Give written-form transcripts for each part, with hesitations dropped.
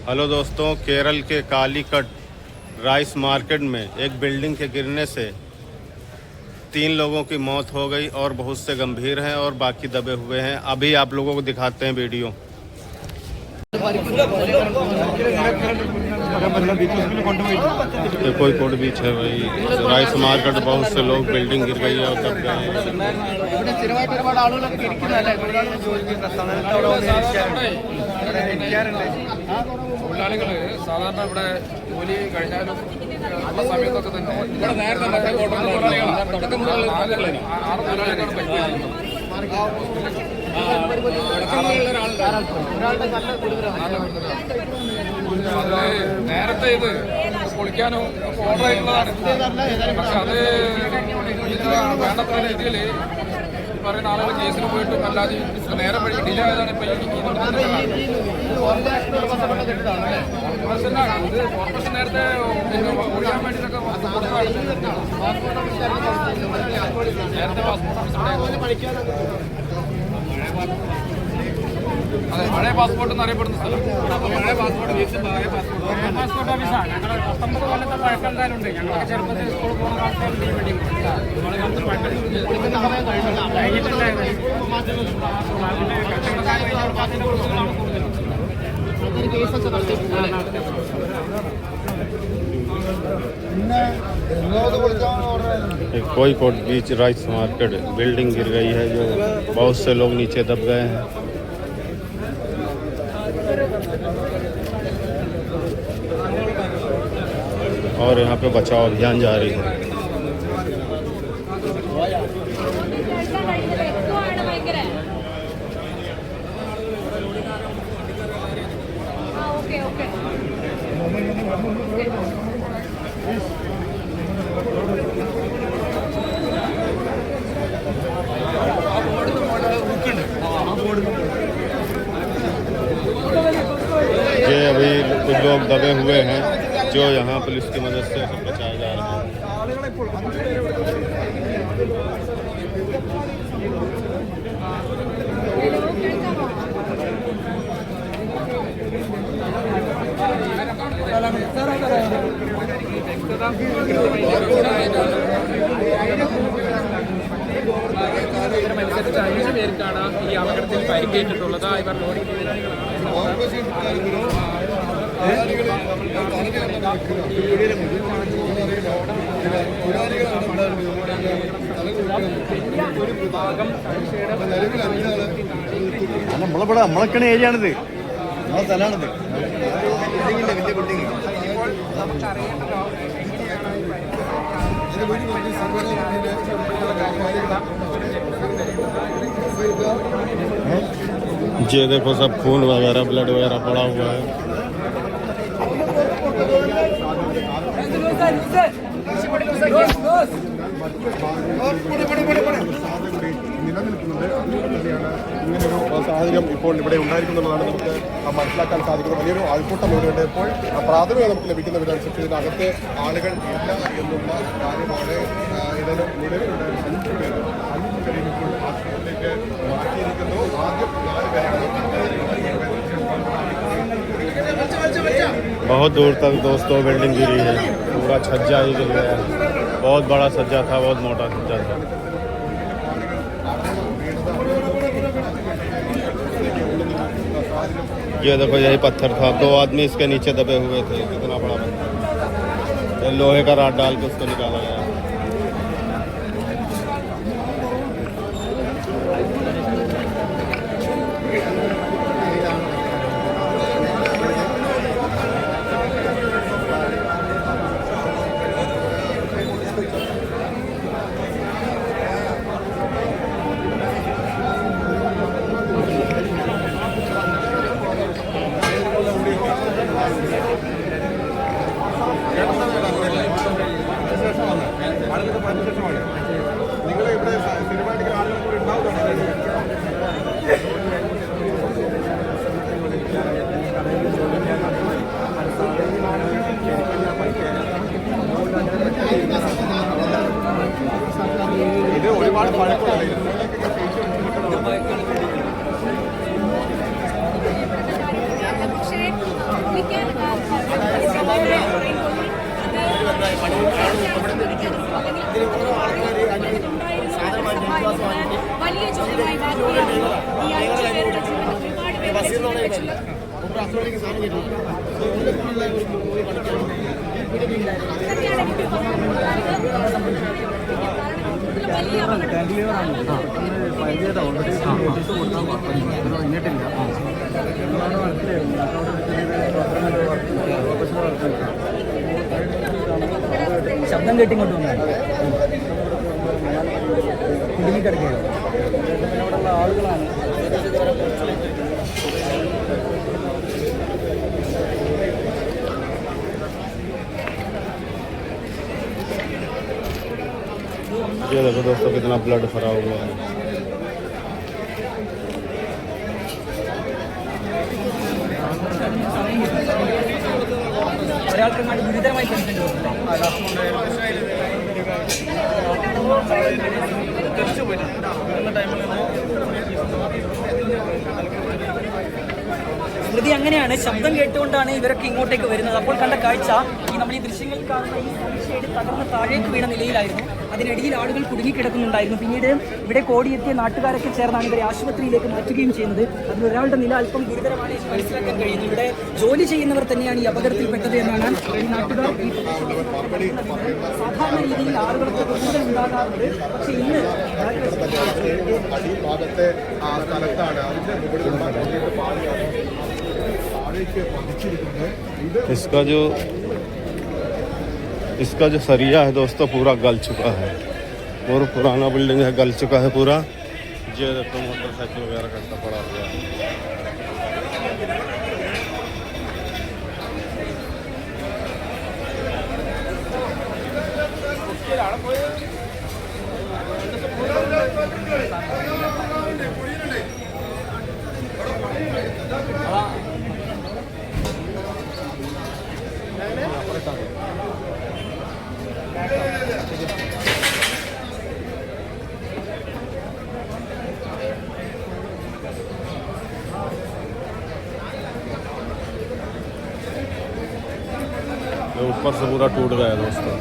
Hello दोस्तों, केरल के Calicut rice market में एक बिल्डिंग के गिरने से 3 लोगों की मौत हो गई और बहुत से गंभीर हैं और बाकी दबे हुए हैं। अभी आप लोगों को दिखाते हैं वीडियो। ये कोई कोड बीच है भाई, राइस मार्केट, बहुत से लोग, बिल्डिंग गिर गई है और दब गए തൊഴിലാളികൾ സാധാരണ ഇവിടെ ജോലി കഴിഞ്ഞാലും ഉള്ള സമയത്തൊക്കെ തന്നെ ഇവിടെ നേരത്തെ തൊഴിലാളികളാണ് 6 തൊഴിലാളികളാണ് നേരത്തെ ഇത് പൊളിക്കാനും ഓർഡർ ആയിട്ടുള്ളതാണ്. പക്ഷെ അത് വേണ്ടത്ര രീതിയിൽ പറയുന്ന ആളുകൾ കേസിന് പോയിട്ടും അല്ലാതെ നേരെ വഴി ഡിലേ ആയതാണ്. ഇപ്പൊ കോർപ്പറേഷൻ നേരത്തെ ഒഴിയാൻ വേണ്ടിയിട്ടൊക്കെ നേരത്തെ അതെ, പഴയ പാസ്പോർട്ട് എന്നറിയപ്പെടുന്ന സ്ഥലം. പഴയ പാസ്പോർട്ട് ഓഫീസാണ്. ഞങ്ങൾ 19 കൊല്ലത്തെ പഴക്കം എന്തായാലും ഉണ്ട്. ഞങ്ങളൊക്കെ ചെറുപ്പത്തിൽ സ്കൂളിൽ പോകുന്ന ആൾക്കാരുണ്ട്. कोई कोट बीच राइस मार्केट बिल्डिंग गिर गई है, जो बहुत से लोग नीचे दब गए हैं। और यहाँ पे बचाव अभियान जारी है। ये अभी कुछ लोग दबे हुए हैं जो यहाँ पुलिस की मदद से बचाए जा रहे हैं। മനുഷ്യർക്ക് 5 പേർക്കാണ് ഈ അപകടത്തിൽ പരിക്കേറ്റിട്ടുള്ളത്. ഇവർ ലോറി നമ്മളൊക്കെ ഏരിയ ആണിത്, നമ്മളെ സ്ഥലമാണിത്. ये देखो, सब खून वगैरह, ब्लड वगैरह पड़ा हुआ है। നിലനിൽക്കുന്നത് സാഹചര്യം ഇപ്പോൾ ഇവിടെ ഉണ്ടായിരിക്കുന്നതാണ് നമുക്ക് മനസ്സിലാക്കാൻ സാധിക്കുന്നത്. വലിയൊരു ആൾക്കൂട്ടം ഇവിടെയുണ്ട്. ഇപ്പോൾ പ്രാഥമിക നമുക്ക് ലഭിക്കുന്ന വിവരമനുസരിച്ച് ഇതിനകത്തെ ആളുകൾ ഇല്ല എന്നുള്ള കാര്യമാണ്. ഇതിന് നിലവിലുള്ള 5 പേർ ഇപ്പോൾ ആശുപത്രിയിലേക്ക് മാറ്റിയിരിക്കുന്നു. ആദ്യം 4 പേരാണ്. बहुत दूर तक दोस्तों बिल्डिंग गिरी है, पूरा छज्जा ही गिर गया है। बहुत बड़ा छज्जा था, बहुत मोटा छज्जा था। ये देखो, यही पत्थर था, 2 आदमी इसके नीचे दबे हुए थे। कितना बड़ा पत्थर, लोहे का राड डाल के उसको निकाला गया। കാൻഡിലേവറാണ് ഫയൽ ചെയ്ത ഓൾറെഡി നോട്ടീസ് കൊടുക്കാൻ കഴിഞ്ഞിട്ടില്ല. നിങ്ങളാണ് ശബ്ദം കേട്ടിങ്ങോട്ട് വന്നാൽ കുടുങ്ങിക്കിടക്കുകയാണ്. അവിടെയുള്ള ആളുകളാണ് ये देखो दोस्तों कितना ब्लड भरा हुआ है. ഒരാൾക്കങ്ങാണ്ട് ഗുരുതരമായി പരിക്കേണ്ടി സ്മൃതി അങ്ങനെയാണ്. ശബ്ദം കേട്ടുകൊണ്ടാണ് ഇവരൊക്കെ ഇങ്ങോട്ടേക്ക് വരുന്നത്. അപ്പോൾ കണ്ട കാഴ്ച നമ്മൾ ഈ ദൃശ്യങ്ങളിൽ കാണുന്ന ഈ സൺഷെയ്ഡ് തകർന്ന് താഴേക്ക് വീണ നിലയിലായിരുന്നു. അതിനിടയിൽ ആളുകൾ കുടുങ്ങിക്കിടക്കുന്നുണ്ടായിരുന്നു. പിന്നീട് ഇവിടെ കോടിയെത്തിയ നാട്ടുകാരൊക്കെ ചേർന്നാണ് ഇവരെ ആശുപത്രിയിലേക്ക് മാറ്റുകയും ചെയ്യുന്നത്. അതിൽ ഒരാളുടെ നില അല്പം ഗുരുതരമാണ് മനസ്സിലാക്കാൻ കഴിയുന്നു. ഇവിടെ ജോലി ചെയ്യുന്നവർ തന്നെയാണ് ഈ അപകടത്തിൽപ്പെട്ടത് എന്നാണ് ഈ നാട്ടുകാർ. സാധാരണ രീതിയിൽ ആളുകളൊക്കെ കൂടുതൽ ഉണ്ടാകാറുണ്ട്. പക്ഷേ ഇന്ന് അടിഭാഗത്തെ ആ സ്ഥലത്താണ് അതിന്റെ മുകളിലുള്ള താഴേക്ക് പതിച്ചിരിക്കുന്നത്. इसका जो सरिया है दोस्तों पूरा गल चुका है और पुराना बिल्डिंग है, गल चुका है पूरा. ये देखो मोटरसाइकिल वगैरह का पड़ा हुआ है. ऊपर से पूरा टूट गया दोस्तों.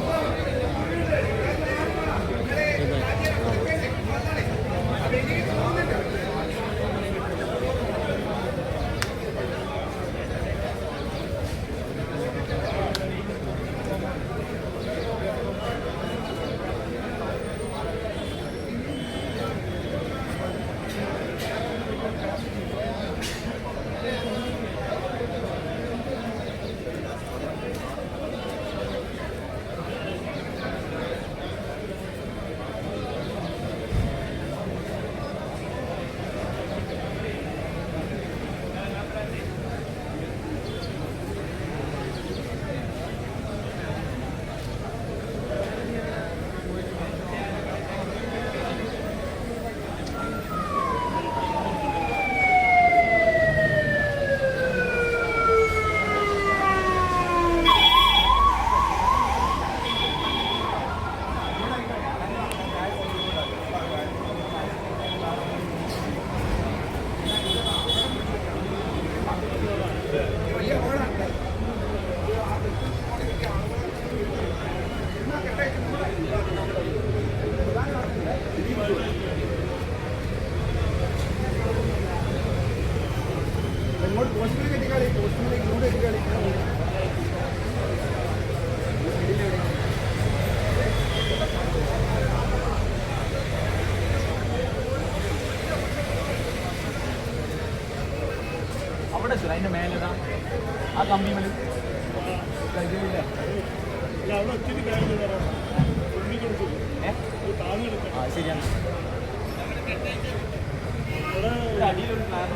അവിടെ അതിന്റെ മേലതാ ആ കമ്പി മേലെ ശരിയാണ്. അടിയിലൊരു പ്ലാൻ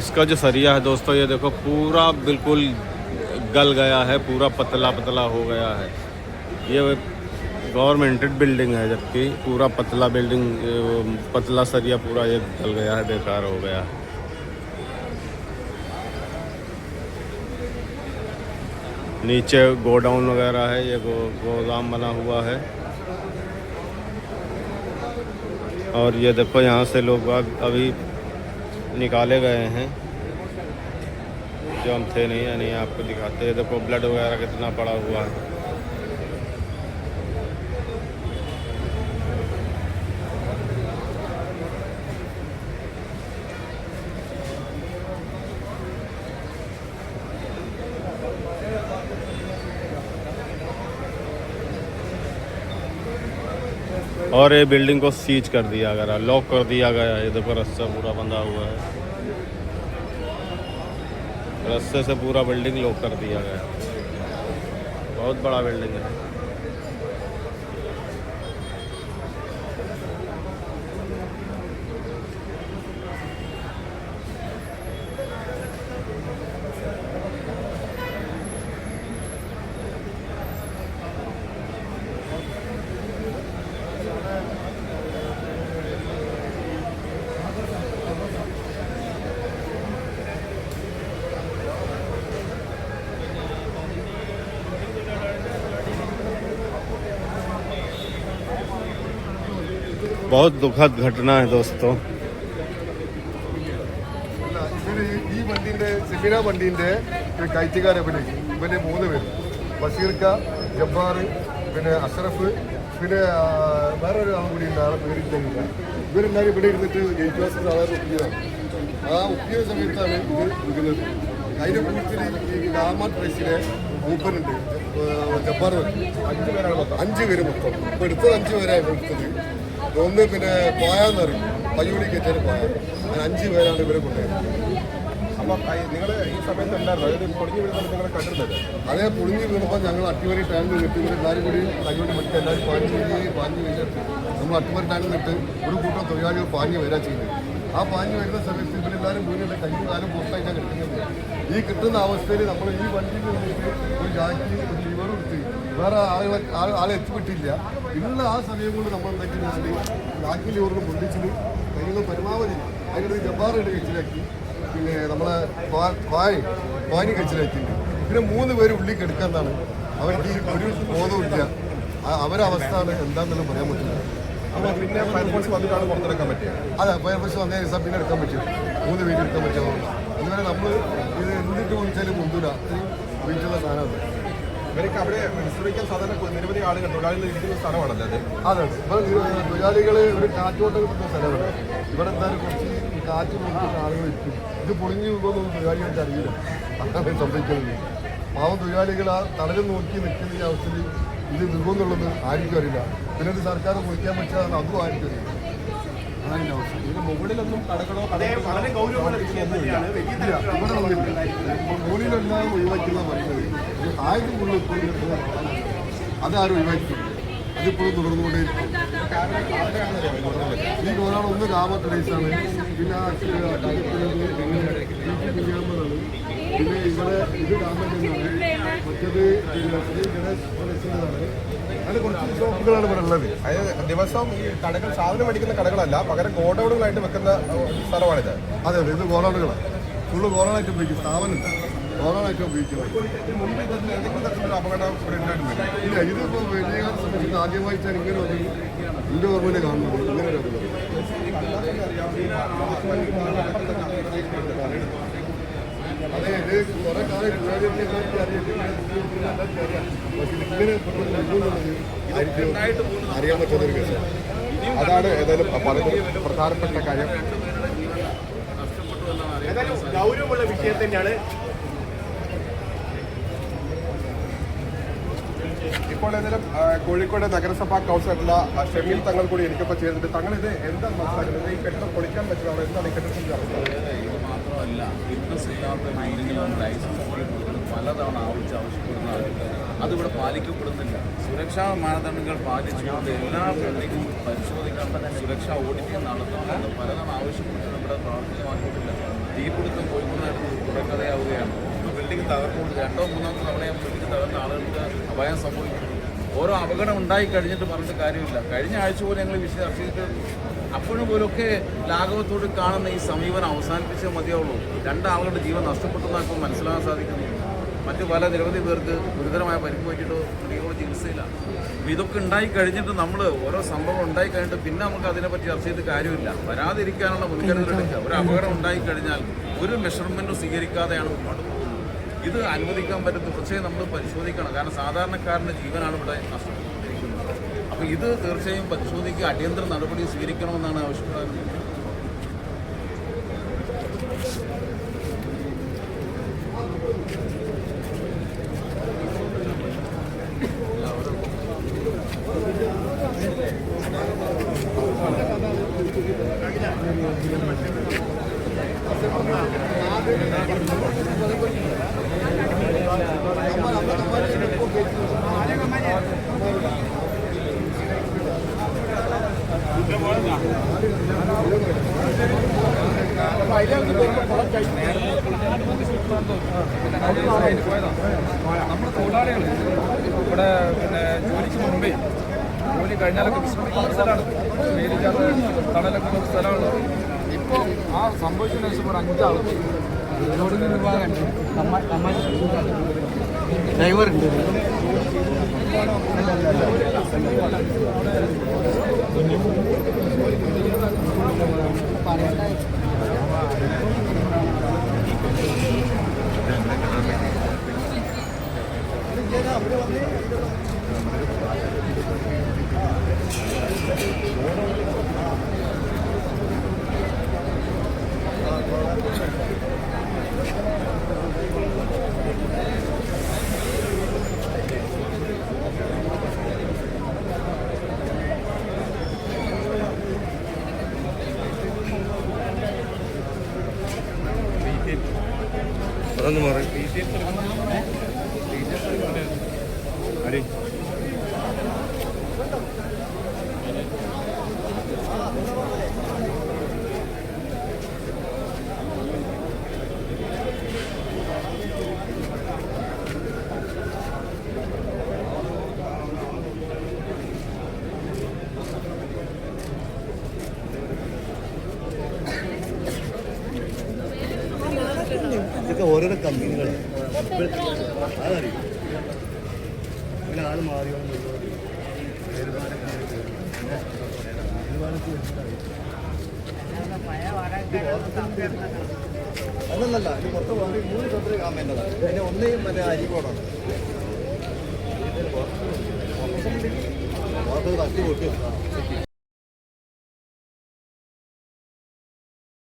इसका जो सरिया है दोस्तों, ये देखो पूरा बिल्कुल गल गया है, पूरा पतला पतला हो गया है। ये गवर्नमेंटेड बिल्डिंग है, जबकि पूरा पतला बिल्डिंग, पतला सरिया पूरा ये गल गया है, बेकार हो गया है। नीचे गोडाउन वगैरह है, ये गोदाम बना हुआ है। और ये देखो यहाँ से लोग अभी निकाले गए हैं, जो हम थे नहीं, यानी आपको दिखाते हैं। देखो ब्लड वगैरह कितना पड़ा हुआ है। और ये बिल्डिंग को सीज कर दिया गया, लॉक कर दिया गया है। ये देखो रास्ता पूरा बंधा हुआ है, रास्ते से पूरा बिल्डिंग लॉक कर दिया गया। बहुत बड़ा बिल्डिंग है। बहुत दुखद घटना है दोस्तों। ഈ വണ്ടിന്റെ സെമിന വണ്ടിന്റെ കയറ്റുകാരെ ഇവര് 3 പേര്, ബഷീർക്ക, ജബ്ബാർ, പിന്നെ അഷ്റഫ്, പിന്നെ വേറൊരു ആൾ കൂടി ഉണ്ട്, ആളെ പേരിട്ടില്ല. ഇവരെല്ലാവരും ഇവിടെ ഇരുന്നിട്ട് ജയിൽവാസം സാധാരണ ഒപ്പിയതാണ്. ആ ഒപ്പിയ സമയത്താണ് ഇത് വിൽക്കുന്നത്. അതിന്റെ കൂട്ടത്തിൽ ഈ ഡാമാൻ പ്രൈസിലെ മൂപ്പനുണ്ട്, ജബ്ബാർ. 5 പേര് മൊത്തം. ഇപ്പൊ എടുത്തത് 5 പേരാണ് എടുത്തത്. ഒന്ന് പിന്നെ പോയാന്ന് പറയും, പയ്യൂടി കയറ്റാൻ പോയ. അങ്ങനെ 5 പേരാണ് ഇവരെ കൊണ്ടുപോയത്. അപ്പം നിങ്ങൾ ഈ സമയത്ത് ഉണ്ടായിരുന്നു, അതായത് പൊളിഞ്ഞു വീഴുന്നത് നിങ്ങളെ കണ്ടിരുന്നത്? അതേ പൊളിഞ്ഞു വീണപ്പോൾ ഞങ്ങൾ അട്ടിമറി ടാങ്കിൽ നിട്ട് ഇവരെല്ലാവരും കൂടി കയ്യോടി മറ്റേ എല്ലാവരും പാഞ്ഞു കഴിഞ്ഞിട്ട് നമ്മൾ അട്ടിമറി ടാങ്കിൽ നിട്ട് ഒരു കൂട്ടം തൊഴിലാളികൾ പാഞ്ഞു വരാൻ ചെയ്യുന്നത്. ആ പാഞ്ഞു വരുന്ന സമയത്ത് ഇവരെല്ലാവരും വീണിട്ട് കയ്യും കാലം പുറത്തായിട്ടാണ് കിട്ടുന്നത്. ഈ കിട്ടുന്ന അവസ്ഥയിൽ നമ്മൾ ഈ വണ്ടിയിൽ നിന്നിട്ട് ഒരു ജാക്കി, ഒരു ലിവർ എടുത്ത് വേറെ ആളെ എത്തിപ്പെട്ടില്ല. ഇന്ന് ആ സമയം കൊണ്ട് നമ്മൾ എന്താക്കിയാൽ ജാക്കി ലിവറിന് പൊന്തിച്ചിട്ട് കഴിയുന്ന പരമാവധി അതിനൊരു ജബ്ബാറിയുടെ കഴിച്ചിലാക്കി, പിന്നെ നമ്മളെ കോയിന് കഴിച്ചിലാക്കിയിട്ടുണ്ട്. പിന്നെ 3 പേര് ഉള്ളിൽ കിടക്കാന്നാണ്. അവർക്ക് ഒരു ബോധമില്ല. അവരെ അവസ്ഥ എന്താണെന്നുള്ളത് പറയാൻ പറ്റില്ല. അപ്പോൾ പിന്നെ ഫയർഫോഴ്സ് വന്നിട്ടാണ് പുറത്തെടുക്കാൻ പറ്റുക. അതെ, ഫയർഫോഴ്സ് വന്നതിന് ശേഷം പിന്നെ എടുക്കാൻ പറ്റും. 3 പേര് എടുക്കാൻ പറ്റുമോ? അതുവരെ നമ്മൾ ഇത് എന്തിട്ട് വിളിച്ചാലും മുന്തൂല, അത്രയും വീട്ടിലുള്ള സാധനമാണ്. ഇവർക്ക് അവിടെ വിശ്രമിക്കാൻ സാധാരണ നിരവധി ആളുകൾ തൊഴിലാളികൾ ഇരിക്കുന്ന സ്ഥലമാണല്ലോ അത്. അതെ, ഇപ്പോൾ തൊഴിലാളികൾ ഒരു കാറ്റോട്ടം കിട്ടുന്ന സ്ഥലമാണ്. ഇവിടെ എന്തായാലും കുറച്ച് കാറ്റ് കൊടുക്കുന്ന ആളുകൾ ഇരിക്കും. ഇത് പൊളിഞ്ഞു പോകുന്നൊന്നും തൊഴിലാളികൾക്ക് അറിയില്ല. അതാണ് സംഭവിക്കുന്നത്. പാവം തൊഴിലാളികൾ ആ തടലും നോക്കി നിൽക്കുന്ന ഈ അവസ്ഥയിൽ ഇത് വിൽക്കുമെന്നുള്ളത് ആർക്കും അറിയില്ല. പിന്നെ ഇത് സർക്കാർ പൊളിക്കാൻ പറ്റാതെ അതും ആർക്കും അറിയില്ല. അതാണ് അവസ്ഥ. ഇതിന് മുകളിലൊന്നും കടകളോ വളരെ ഗൗരവമുള്ള വിഷയമൊന്നുമില്ല. ഇവിടെ ഒന്നുമില്ല. മുകളിലെല്ലാം ഒഴിവാക്കുന്ന പറയുന്നത് ആയിരം ഉള്ളിൽ അതാരും ഒഴിവാക്കിയിട്ടുണ്ട്. അതിപ്പോഴും തുടർന്നുകൊണ്ടേയിരിക്കും. ഈ ഗോഡൗൺ ഒന്ന് രാമ ട്രേസാണ്, പിന്നെ പിന്നെ ഇവിടെ ഇത് രാമൻ്റെതാണ്, മറ്റേത് ഗണേശ് പ്രദേശിൻ്റെതാണ്. അങ്ങനെ കുറച്ച് ഷോപ്പുകളാണ് ഇവിടെ ഉള്ളത്. അതായത് ദിവസം ഈ കടകൾ സാധനം മേടിക്കുന്ന കടകളല്ല, പകരം ഗോഡൗണുകളായിട്ട് വെക്കുന്ന സ്ഥലമാണിത്. അതെ അതെ, ഇത് ഗോഡൗണുകളാണ്. ഫുള്ള് ഗോഡൗണായിട്ട് ഉപയോഗിക്കും. സ്ഥാപനമില്ല, ഗോഡൗണായിട്ട് ഉപയോഗിക്കുന്നത്. മുമ്പ് ഇതിൽ എന്തെങ്കിലും തരത്തിലുള്ള അപകടം ഇവിടെ ഉണ്ടായിരുന്നില്ല. ഇല്ല, ഇതിപ്പോൾ വലിയ സംബന്ധിച്ച് ആദ്യമായിട്ടാണ് ഇങ്ങനെ ഒരു ഇന്ത്യ ഗവൺമെൻറ് കാണുന്നത്. ഇങ്ങനെ ഒരു അതെ, ഇത് കുറെ കാലം അറിയാൻ പറ്റുന്ന ഒരു കേസാണ്. അതാണ് ഏതായാലും വളരെ പ്രധാനപ്പെട്ട കാര്യം. ഏതായാലും ഗൗരവമുള്ള വിഷയം തന്നെയാണ്. ഇപ്പോൾ ഏതായാലും കോഴിക്കോട് നഗരസഭാ കൗൺസിലറുള്ള ഷമീൽ തങ്ങൾ കൂടി എനിക്കിപ്പോൾ ചെയ്തിട്ട് തങ്ങൾ ഇത് എന്താണ് മനസ്സിലാക്കുന്നത്? ഈ കെട്ടിടം പൊളിക്കാൻ പറ്റുന്നത് എന്താണ് ഈ കെട്ടിടത്തിൽ ഇത് മാത്രമല്ല, ഫിറ്റ്നസ് ഇല്ലാത്ത ബിൽഡിങ്ങിലും ലൈസൻസ് പലതവണ ആവശ്യപ്പെടുന്നതാണ്. അതിവിടെ പാലിക്കപ്പെടുന്നില്ല. സുരക്ഷാ മാനദണ്ഡങ്ങൾ പാലിച്ചുകൊണ്ട് എല്ലാ ബിൽഡിങ്ങും പരിശോധിക്കാൻ തന്നെ സുരക്ഷാ ഓഡിറ്റിംഗ് നടത്തണമെന്ന് പലതവണ ആവശ്യപ്പെട്ട് ഇവിടെ പ്രാവർത്തികമാക്കിയിട്ടില്ല. തീപിടുത്തം പോയിക്കൊണ്ടായിരുന്നു തുടക്കതയാവുകയാണ്. ബിൽഡിംഗ് തകർന്നുകൊണ്ട് 2 or 3 തവണയും ബിൽഡിംഗ് തകർന്ന ആളുകൾക്ക് അപായം സംഭവിക്കുന്നു. ഓരോ അപകടം ഉണ്ടായി കഴിഞ്ഞിട്ട് പറഞ്ഞിട്ട് കാര്യമില്ല. കഴിഞ്ഞ ആഴ്ച പോലും ഞങ്ങൾ വിഷയം ചർച്ച അപ്പോഴും പോലൊക്കെ ലാഘവത്തോട് കാണുന്ന ഈ സമീപനം അവസാനിപ്പിച്ചേ മതിയാവുള്ളൂ. 2 ആളുകളുടെ ജീവൻ നഷ്ടപ്പെട്ടെന്നാണ് ഇപ്പോൾ മനസ്സിലാക്കാൻ സാധിക്കുന്നത്. മറ്റു പല നിരവധി പേർക്ക് ഗുരുതരമായ പരിക്ക് പറ്റിയിട്ടോ മെഡിക്കൽ ചികിത്സയില്ല. അപ്പോൾ ഇതൊക്കെ ഉണ്ടായി കഴിഞ്ഞിട്ട് നമ്മൾ ഓരോ സംഭവം ഉണ്ടായി കഴിഞ്ഞിട്ട് പിന്നെ നമുക്ക് അതിനെപ്പറ്റി ചർച്ച ചെയ്ത് കാര്യമില്ല. വരാതിരിക്കാനുള്ള മുൻകരുതലെടുക്കുക. ഒരു അപകടം ഉണ്ടായിക്കഴിഞ്ഞാൽ ഒരു മെഷർമെൻറ്റും സ്വീകരിക്കാതെയാണ് മുന്നോട്ട് പോകുന്നത്. ഇത് അനുവദിക്കാൻ പറ്റുന്ന തീർച്ചയായും നമ്മൾ പരിശോധിക്കണം. കാരണം സാധാരണക്കാരൻ്റെ ജീവനാണ് ഇവിടെ നഷ്ടപ്പെട്ടിരിക്കുന്നത്. അപ്പോൾ ഇത് തീർച്ചയായും പരിശോധിക്കുക, അടിയന്തര നടപടി സ്വീകരിക്കണമെന്നാണ് ആവശ്യപ്പെടുന്നത്. നമ്മുടെ തൊഴിലാളികൾ ഇവിടെ ജോലിക്ക് മുമ്പേ ജോലി കഴിഞ്ഞാലൊക്കെ വിശ്രമിക്കുന്ന സ്ഥലമാണ്, വേദിക്കാത്ത തണലൊക്കെ ഉള്ള സ്ഥലമാണ്. ഇപ്പോൾ ആ സംഭവിച്ചതിന് ശേഷം ഒരു 5 ആൾക്ക് ഡ്രൈവർ ഉണ്ട്. അതൊന്ന് മാറി അടി ഇതൊക്കെ ഓരോരോ കമ്പനികൾ അതറിയും. അങ്ങനെ ആൾ മാറിയോ അല്ലല്ല, ഇത് മൊത്തം 3 തൊട്ട് കമ്പനികളാണ്. പിന്നെ ഒന്നേയും മറ്റേ അരിക്കോടാണ് തട്ടി പൊട്ടി